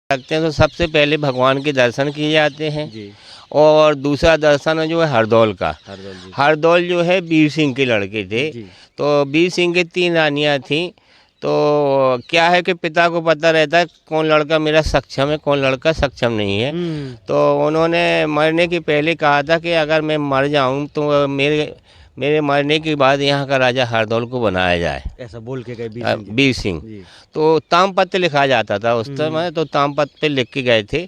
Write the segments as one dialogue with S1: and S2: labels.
S1: लगते हैं तो सबसे पहले भगवान के दर्शन किए जाते हैं।
S2: जी।
S1: और दूसरा दर्शन है जो है हरदौल का।
S2: हरदौल जी।
S1: हरदौल जो है वीर सिंह के लड़के थे।
S2: जी।
S1: तो वीर सिंह की 3 रानियां थीं। तो क्या है कि पिता को पता रहता है कौन लड़का मेरा सक्षम है, कौन लड़का सक्षम नहीं है। तो उन्होंने मरने के पहले कहा था कि अगर मैं मर जाऊं तो मेरे मरने के बाद यहाँ का राजा हरदौल को बनाया जाए,
S2: ऐसा बोल के गए
S1: वीर सिंह।
S2: जी।
S1: तो तामपत्र लिखा जाता था उस समय, तो तामपत्र पे लिख के गए थे।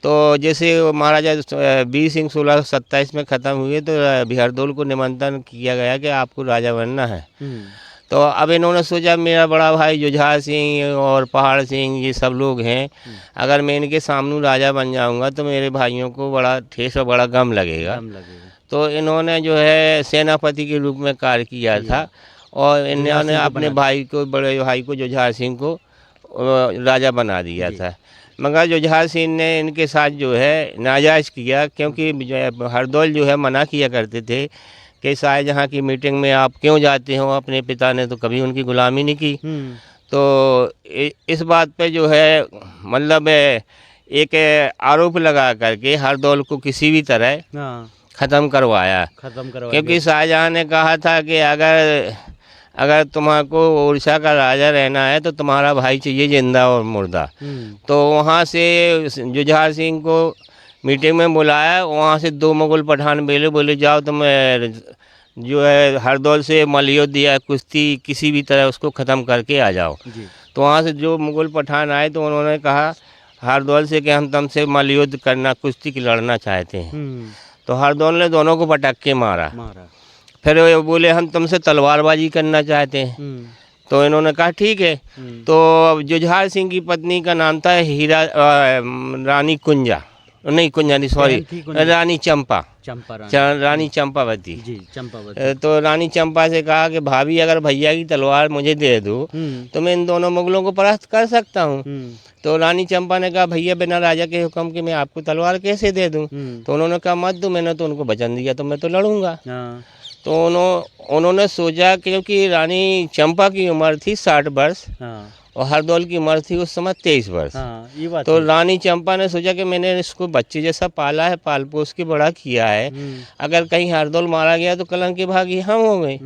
S1: तो जैसे महाराजा वीर सिंह 1627 में ख़त्म हुए तो हरदौल को निमंत्रण किया गया कि आपको राजा बनना है। तो अब इन्होंने सोचा मेरा बड़ा भाई जुझार सिंह और पहाड़ सिंह ये सब लोग हैं, अगर मैं इनके सामने राजा बन जाऊंगा तो मेरे भाइयों को बड़ा ठेस और बड़ा गम लगेगा। तो इन्होंने जो है सेनापति के रूप में कार्य किया था और इन्होंने अपने भाई को, बड़े भाई को जुझार सिंह को राजा बना दिया था। मगर जुझार सिंह ने इनके साथ जो है नाजायज़ किया, क्योंकि हरदौल जो है मना किया करते थे कि शाहजहाँ की मीटिंग में आप क्यों जाते हो, अपने पिता ने तो कभी उनकी गुलामी नहीं की। तो इस बात पे जो है मतलब एक आरोप लगा करके हरदौल को किसी भी तरह ख़त्म करवाया। क्योंकि शाहजहाँ ने कहा था कि अगर तुम्हारे उड़ीसा का राजा रहना है तो तुम्हारा भाई चाहिए जिंदा और मुर्दा। तो वहाँ से जुझार सिंह को मीटिंग में बुलाया, वहाँ से 2 मुगल पठान बोले जाओ तुम जो है हरदौल से मल्लयुद्ध या कुश्ती किसी भी तरह उसको ख़त्म करके आ जाओ। तो वहाँ से जो मुगल पठान आए तो उन्होंने कहा हरदौल से कि हम तुमसे मल्लयुद्ध करना, कुश्ती की लड़ना चाहते हैं। तो हरदौल ने दोनों को पटक के मारा। फिर वो बोले हम तुमसे तलवारबाजी करना चाहते हैं। तो इन्होंने कहा ठीक है। तो जुझार सिंह की पत्नी का नाम था रानी कुंजा, नहीं कुंजा नहीं, सॉरी, रानी चंपा, रानी चंपावती जी, चंपावती। तो रानी चंपा से कहा कि भाभी अगर भैया की तलवार मुझे दे दो तो मैं इन दोनों मुगलों को परास्त कर सकता हूँ। तो रानी चंपा ने कहा भैया बिना राजा के हुक्म के मैं आपको तलवार कैसे दे दूँ। तो उन्होंने कहा मत दो, मैंने तो उनको वचन दिया तो मैं तो लड़ूंगा। तो उन्होंने सोचा, क्योंकि रानी चंपा की उम्र थी 60 वर्ष और हरदौल की उम्र थी उस समय 23 वर्ष। ये बात तो रानी चंपा ने सोचा कि मैंने इसको बच्चे जैसा पाला है, पाल पोस के बड़ा किया है, अगर कहीं हरदौल मारा गया तो कलंक के भागी हम होंगे।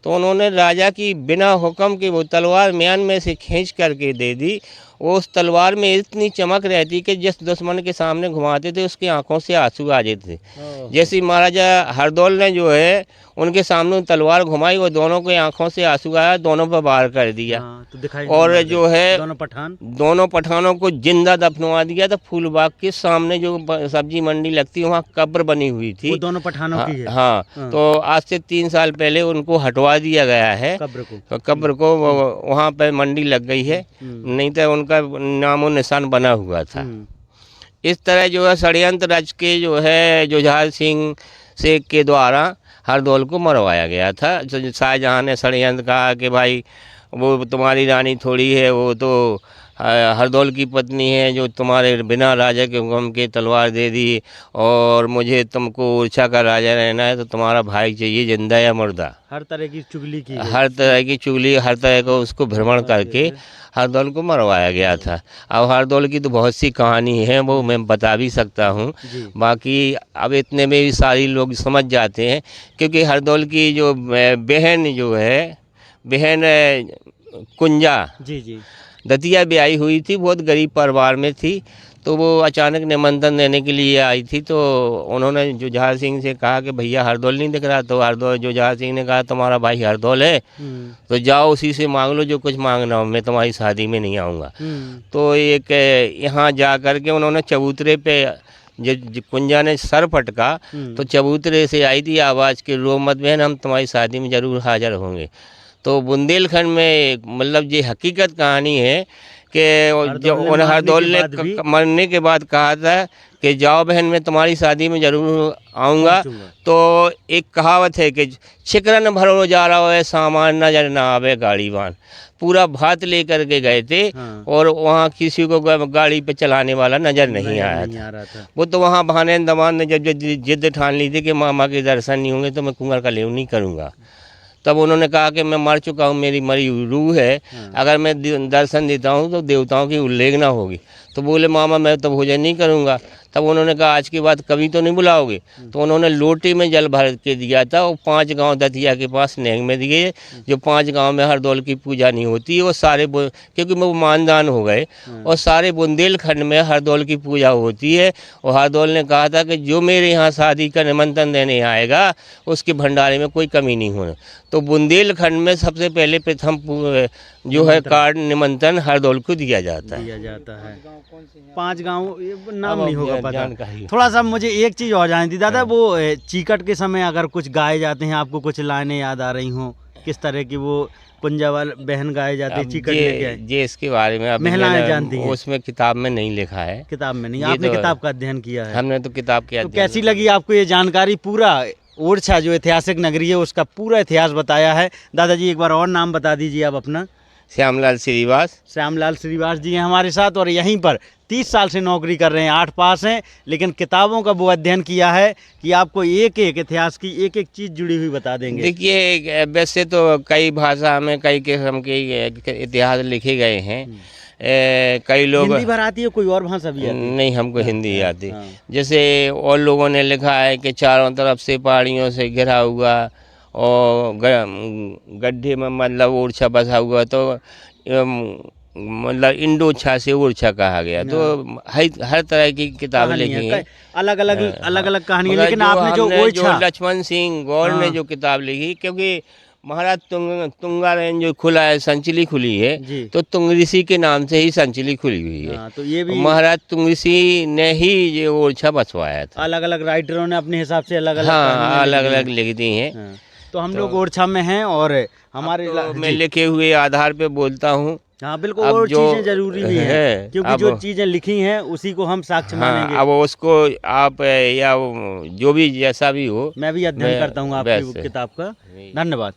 S1: तो उन्होंने राजा की बिना हुक्म के वो तलवार म्यान में से खींच करके दे दी। उस तलवार में इतनी चमक रहती कि जिस दुश्मन के सामने घुमाते थे उसकी आंखों से आंसू आ जाते थे। जैसे महाराजा हरदौल ने जो है उनके सामने तलवार घुमाई, वो दोनों के आंखों से आंसू आया, दोनों पर वार कर दिया। तो और जो है दोनों पठानों को जिंदा दफनवा दिया। तो फूलबाग के सामने जो सब्जी मंडी लगती है वहाँ कब्र बनी हुई थी, वो दोनों पठानों की है। हाँ। तो आज से 3 साल पहले उनको हटवा दिया गया है कब्र को वहाँ पर मंडी लग गई है, नहीं तो उनका नामो निशान बना हुआ था। इस तरह जो है षड्यंत्र रच के जो है जुझार सिंह से के द्वारा हरदौल को मरवाया गया था। शाहजहाँ ने षड्यंत्र कहा कि भाई वो तुम्हारी रानी थोड़ी है, वो तो हरदौल की पत्नी है जो तुम्हारे बिना राजा के हुक्म के तलवार दे दी, और मुझे तुमको उड़ीसा का राजा रहना है तो तुम्हारा भाई चाहिए जिंदा या मुर्दा। हर तरह की चुगली की, हर तरह की चुगली, हर तरह का उसको भ्रमण करके हरदौल को मरवाया गया था। अब हरदौल की तो बहुत सी कहानी है, वो मैं बता भी सकता हूँ, बाकी अब इतने में भी सारी लोग समझ जाते हैं। क्योंकि हरदौल की जो बहन जो है, बहन कुंजा जी दतिया ब्याही हुई थी, बहुत गरीब परिवार में थी। तो वो अचानक निमंत्रण देने के लिए आई थी। तो उन्होंने जुझार सिंह से कहा कि भैया हरदौल नहीं दिख रहा। तो जुझार सिंह ने कहा तुम्हारा भाई हरदौल है तो जाओ उसी से मांग लो जो कुछ मांगना हो, मैं तुम्हारी शादी में नहीं आऊँगा। तो एक यहाँ जा कर के उन्होंने चबूतरे पे जब कुंजा ने सर पटका तो चबूतरे से आई थी आवाज़ कि रो मत बहन, हम तुम्हारी शादी में ज़रूर हाजिर होंगे। तो बुंदेलखंड में मतलब ये हकीकत कहानी है कि जो हरदौल ने मरने के बाद कहा था कि जाओ बहन मैं तुम्हारी शादी में ज़रूर आऊँगा। तो एक कहावत है कि छिकरन भरो जा रहा है सामान नजर ना आवे गाड़ी वान। पूरा भात लेकर के गए थे और वहाँ किसी को गाड़ी पे चलाने वाला नज़र नहीं आया था। वो तो वहाँ भाने दमान ने जब जिद ठान ली थी कि मामा के दर्शन नहीं होंगे तो मैं कुंवर का लेव नहीं करूँगा। तब उन्होंने कहा कि मैं मर चुका हूँ, मेरी मरी रूह है, अगर मैं दर्शन देता हूँ तो देवताओं की उल्लेखना होगी। तो बोले मामा मैं तो भोजन नहीं करूँगा। तब उन्होंने कहा आज के बाद कभी तो नहीं बुलाओगे। तो उन्होंने लोटे में जल भर के दिया था और 5 गांव दतिया के पास नेंग में दिए। जो 5 गांव में हरदौल की पूजा नहीं होती, वो सारे क्योंकि वो मानदान हो गए और सारे बुंदेलखंड में हरदौल की पूजा होती है। और हरदौल ने कहा था कि जो मेरे यहाँ शादी का निमंत्रण देने आएगा उसके भंडारे में कोई कमी नहीं होना। तो बुंदेलखंड में सबसे पहले प्रथम जो है कार्ड निमंत्रण हरदौल को दिया जाता
S2: है। 5 गांव नाम नहीं होगा पता। थोड़ा सा मुझे एक चीज़ और जाननी थी दादा, वो चीकट के समय अगर कुछ गाए जाते हैं, आपको कुछ लाइनें याद आ रही हों, किस तरह की वो पुंजावाल बहन गाए जाते हैं चीकट लेके?
S1: ये इसके बारे में
S2: महिलाएं जानती हैं,
S1: उसमें किताब में नहीं लिखा है।
S2: किताब में नहीं, आपने किताब का अध्ययन किया है?
S1: हमने तो किताब किया।
S2: तो कैसी लगी आपको ये जानकारी? पूरा ओरछा जो ऐतिहासिक नगरी है उसका पूरा इतिहास बताया है। दादाजी एक बार और नाम बता दीजिए आप अपना।
S1: श्यामलाल श्रीवास।
S2: श्यामलाल श्रीवास जी हैं हमारे साथ और यहीं पर 30 साल से नौकरी कर रहे हैं। 8 पास हैं, लेकिन किताबों का वो अध्ययन किया है कि आपको एक एक इतिहास की एक एक चीज़ जुड़ी हुई बता देंगे।
S1: देखिए वैसे तो कई भाषा में कई किस्म के इतिहास लिखे गए हैं। कई लोग
S2: हिंदी भर आती है, कोई और भाषा भी आती है?
S1: नहीं, हमको हिंदी आती। जैसे और लोगों ने लिखा है कि चारों तरफ से पहाड़ियों से घिरा हुआ और गड्ढे में मतलब ओरछा बसा हुआ, तो मतलब इंडोछा से ओरछा कहा गया। तो हर तरह की किताबें लिखी हैं,
S2: अलग अलग कहानी, लेकिन आपने जो
S1: लक्ष्मण सिंह गौर ने जो किताब लिखी, क्योंकि महाराज तुंगा रेंज जो खुला है, संचिली खुली है, तो तुंग ऋषि के नाम से ही संचिली खुली हुई है।
S2: तो ये भी
S1: महाराज तुंग ऋषि ने ही ये ओरछा बसवाया था।
S2: अलग अलग राइटरों ने अपने हिसाब से अलग
S1: अलग लिख दी हैं।
S2: तो हम लोग ओरछा में हैं और हमारे
S1: मैं लिखे हुए आधार पे बोलता हूँ।
S2: हाँ बिल्कुल, और चीज़ें जरूरी भी हैं, क्योंकि जो चीज़ें लिखी हैं उसी को हम साक्ष्य मानेंगे।
S1: अब उसको आप या जो भी जैसा भी हो,
S2: मैं भी अध्ययन करता हूँ आपकी किताब का। धन्यवाद।